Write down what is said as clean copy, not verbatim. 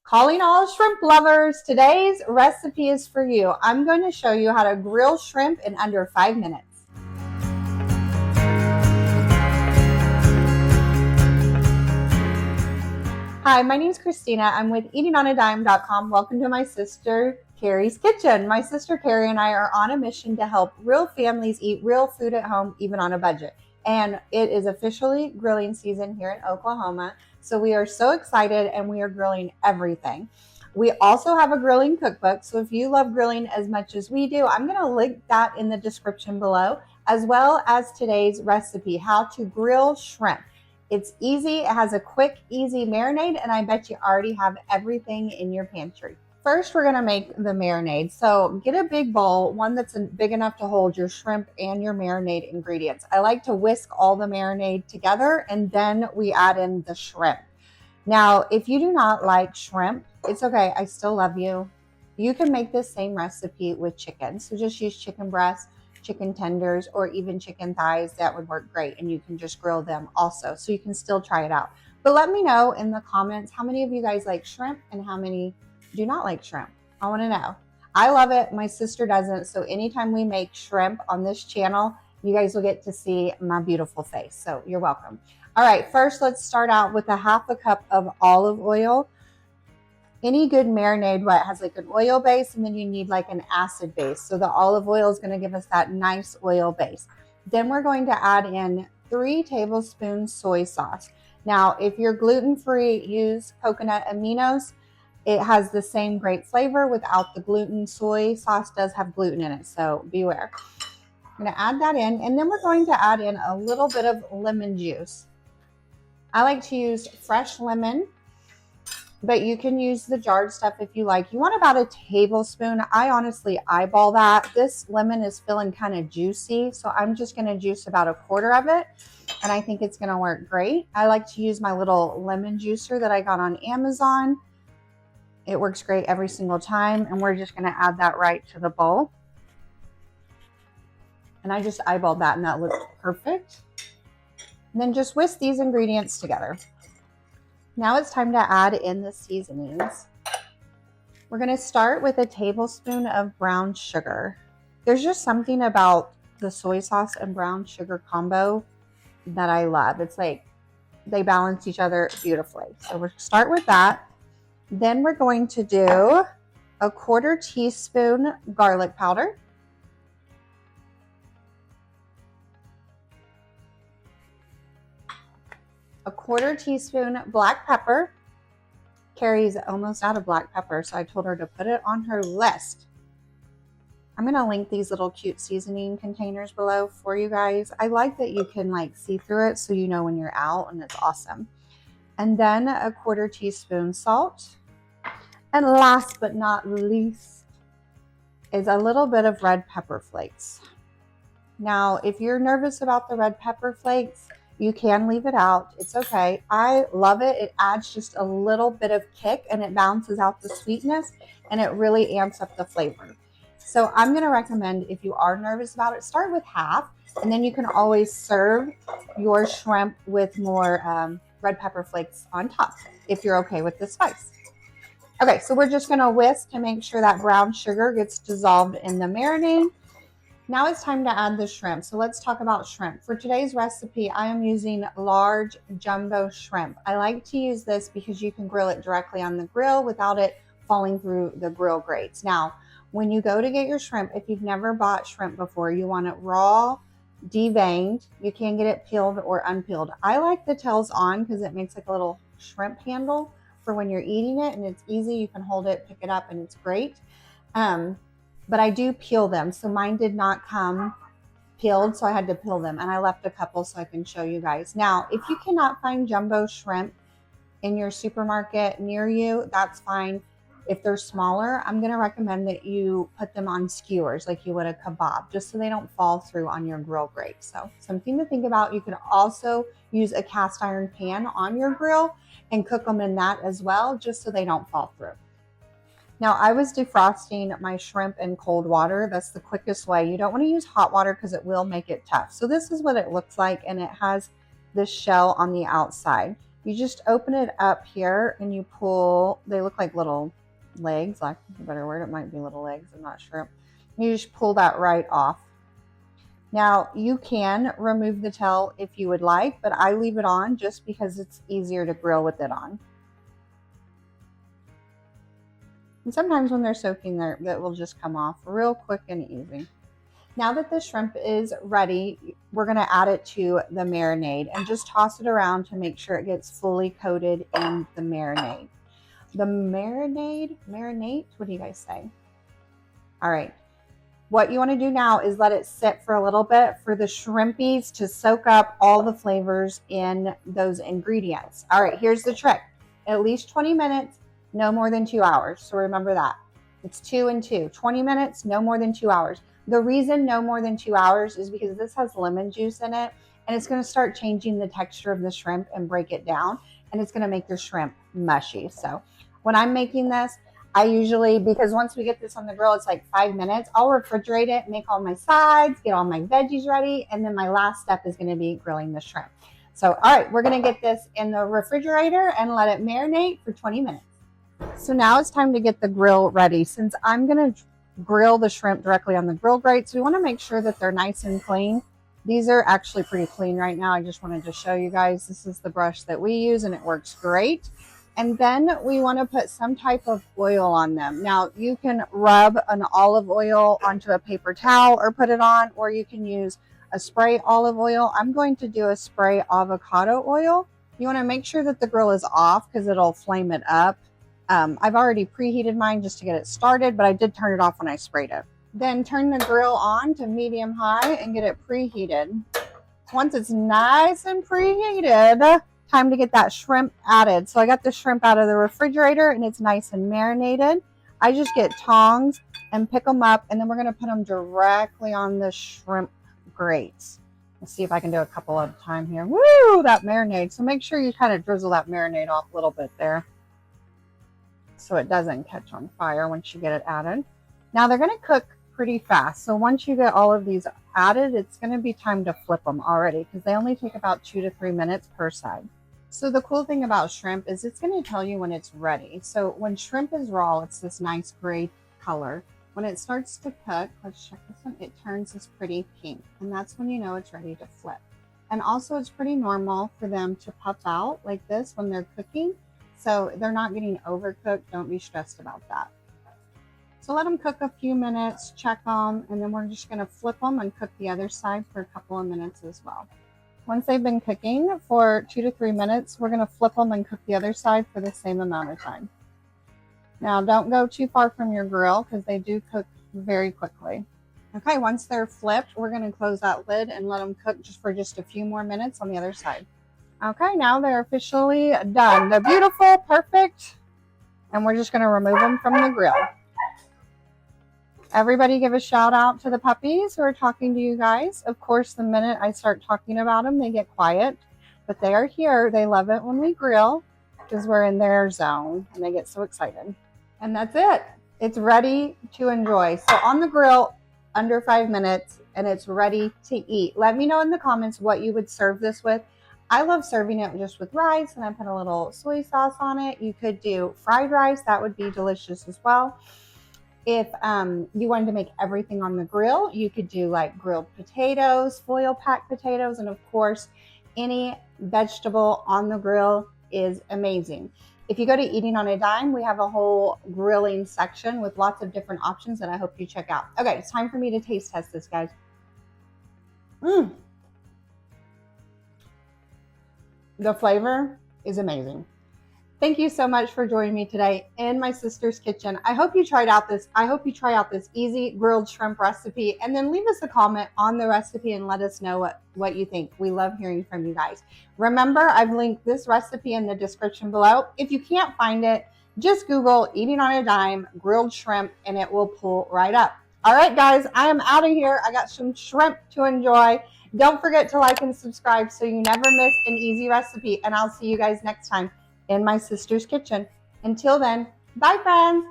Calling all shrimp lovers, today's recipe is for you. I'm going to show you how to grill shrimp in under 5 minutes. Hi, my name is Christina. I'm with eatingonadime.com. Welcome to my sister Carrie's kitchen. My sister Carrie and I are on a mission to help real families eat real food at home, even on a budget. And it is officially grilling season here in Oklahoma. So we are so excited and we are grilling everything. We also have a grilling cookbook. So if you love grilling as much as we do, I'm going to link that in the description below, as well as today's recipe, how to grill shrimp. It's easy. It has a quick, easy marinade, and I bet you already have everything in your pantry. First, we're going to make the marinade. So get a big bowl, one that's big enough to hold your shrimp and your marinade ingredients. I like to whisk all the marinade together, and then we add in the shrimp. Now, if you do not like shrimp, it's okay. I still love you. You can make this same recipe with chicken. So just use chicken breast, chicken tenders, or even chicken thighs. That would work great, and you can just grill them also, so you can still try it out. But let me know in the comments how many of you guys like shrimp and how many do not like shrimp. I want to know. I love it. My sister doesn't, so anytime we make shrimp on this channel, you guys will get to see my beautiful face, so you're welcome. All right, first let's start out with a half a cup of olive oil. Any good marinade has like an oil base, and then you need like an acid base. So the olive oil is going to give us that nice oil base. Then we're going to add in 3 tablespoons soy sauce. Now, if you're gluten-free, use coconut aminos. It has the same great flavor without the gluten. Soy sauce does have gluten in it, so beware. I'm going to add that in, and then we're going to add in a little bit of lemon juice. I like to use fresh lemon, but you can use the jarred stuff if you like. You want about a tablespoon. I honestly eyeball that. This lemon is feeling kind of juicy, so I'm just going to juice about 1/4 of it, and I think it's going to work great. I like to use my little lemon juicer that I got on Amazon. It works great every single time, and we're just going to add that right to the bowl. And I just eyeballed that, and that looks perfect. And then just whisk these ingredients together. Now it's time to add in the seasonings. We're going to start with a tablespoon of brown sugar. There's just something about the soy sauce and brown sugar combo that I love. It's like they balance each other beautifully. So we'll start with that. Then we're going to do a 1/4 teaspoon garlic powder. A 1/4 teaspoon black pepper. Carrie's almost out of black pepper, so I told her to put it on her list. I'm going to link these little cute seasoning containers below for you guys. I like that you can like see through it so you know when you're out, and it's awesome. And then a 1/4 teaspoon salt. And last but not least is a little bit of red pepper flakes. Now, if you're nervous about the red pepper flakes, you can leave it out. It's okay. I love it. It adds just a little bit of kick, and it balances out the sweetness, and it really amps up the flavor. So I'm going to recommend, if you are nervous about it, start with half, and then you can always serve your shrimp with more red pepper flakes on top if you're okay with the spice. Okay, so we're just going to whisk to make sure that brown sugar gets dissolved in the marinade. Now it's time to add the shrimp. So let's talk about shrimp. For today's recipe, I am using large jumbo shrimp. I like to use this because you can grill it directly on the grill without it falling through the grill grates. Now, when you go to get your shrimp, if you've never bought shrimp before, you want it raw, deveined. You can get it peeled or unpeeled. I like the tails on because it makes like a little shrimp handle for when you're eating it, and it's easy. You can hold it, pick it up, and it's great. But I do peel them. So mine did not come peeled, so I had to peel them. And I left a couple so I can show you guys. Now, if you cannot find jumbo shrimp in your supermarket near you, that's fine. If they're smaller, I'm going to recommend that you put them on skewers like you would a kebab, just so they don't fall through on your grill grate. So something to think about. You can also use a cast iron pan on your grill and cook them in that as well, just so they don't fall through. Now, I was defrosting my shrimp in cold water. That's the quickest way. You don't want to use hot water because it will make it tough. So this is what it looks like, and it has this shell on the outside. You just open it up here and you pull, they look like little legs, like a better word, it might be little legs, I'm not sure. You just pull that right off. Now you can remove the tail if you would like, but I leave it on just because it's easier to grill with it on. And sometimes when they're soaking there, that will just come off real quick and easy. Now that the shrimp is ready, we're going to add it to the marinade and just toss it around to make sure it gets fully coated in the marinade. The marinade, what do you guys say? All right. What you want to do now is let it sit for a little bit for the shrimpies to soak up all the flavors in those ingredients. All right, here's the trick. At least 20 minutes, no more than 2 hours. So remember that. It's 2 and 2. 20 minutes, no more than 2 hours. The reason no more than 2 hours is because this has lemon juice in it, and it's going to start changing the texture of the shrimp and break it down, and it's going to make your shrimp mushy. So when I'm making this, I usually, because once we get this on the grill, it's like 5 minutes. I'll refrigerate it, make all my sides, get all my veggies ready, and then my last step is going to be grilling the shrimp. So, all right, we're going to get this in the refrigerator and let it marinate for 20 minutes. So now it's time to get the grill ready. Since I'm going to grill the shrimp directly on the grill grates, we want to make sure that they're nice and clean. These are actually pretty clean right now. I just wanted to show you guys. This is the brush that we use, and it works great. And then we want to put some type of oil on them. Now, you can rub an olive oil onto a paper towel or put it on, or you can use a spray olive oil. I'm going to do a spray avocado oil. You want to make sure that the grill is off because it'll flame it up. I've already preheated mine just to get it started, but I did turn it off when I sprayed it. Then turn the grill on to medium high and get it preheated. Once it's nice and preheated, time to get that shrimp added. So I got the shrimp out of the refrigerator and it's nice and marinated. I just get tongs and pick them up, and then we're going to put them directly on the shrimp grates. Let's see if I can do a couple at a time here. Woo, that marinade. So make sure you kind of drizzle that marinade off a little bit there so it doesn't catch on fire once you get it added. Now they're going to cook pretty fast. So once you get all of these added, it's going to be time to flip them already because they only take about 2 to 3 minutes per side. So the cool thing about shrimp is it's going to tell you when it's ready. So when shrimp is raw, it's this nice gray color. When it starts to cook, let's check this one, it turns this pretty pink, and that's when you know it's ready to flip. And also it's pretty normal for them to puff out like this when they're cooking. So they're not getting overcooked. Don't be stressed about that. So let them cook a few minutes, check them, and then we're just going to flip them and cook the other side for a couple of minutes as well. Once they've been cooking for 2 to 3 minutes, we're going to flip them and cook the other side for the same amount of time. Now, don't go too far from your grill because they do cook very quickly. Okay, once they're flipped, we're going to close that lid and let them cook just for a few more minutes on the other side. Okay, now they're officially done. They're beautiful, perfect, and we're just going to remove them from the grill. Everybody give a shout out to the puppies who are talking to you guys. Of course, the minute I start talking about them, they get quiet, but they are here. They love it when we grill because we're in their zone and they get so excited. And that's it. It's ready to enjoy. So on the grill, under 5 minutes, and it's ready to eat. Let me know in the comments what you would serve this with. I love serving it just with rice, and I put a little soy sauce on it. You could do fried rice. That would be delicious as well. If you wanted to make everything on the grill, you could do like grilled potatoes, foil packed potatoes, and of course, any vegetable on the grill is amazing. If you go to Eating on a Dime, we have a whole grilling section with lots of different options that I hope you check out. Okay, it's time for me to taste test this, guys. The flavor is amazing. Thank you so much for joining me today in my sister's kitchen. I hope you try out this easy grilled shrimp recipe, and then leave us a comment on the recipe and let us know what you think. We love hearing from you guys. Remember, I've linked this recipe in the description below. If you can't find it, just Google Eating on a Dime grilled shrimp and it will pull right up. All right, guys, I am out of here. I got some shrimp to enjoy. Don't forget to like and subscribe so you never miss an easy recipe, and I'll see you guys next time in my sister's kitchen. Until then, bye friends.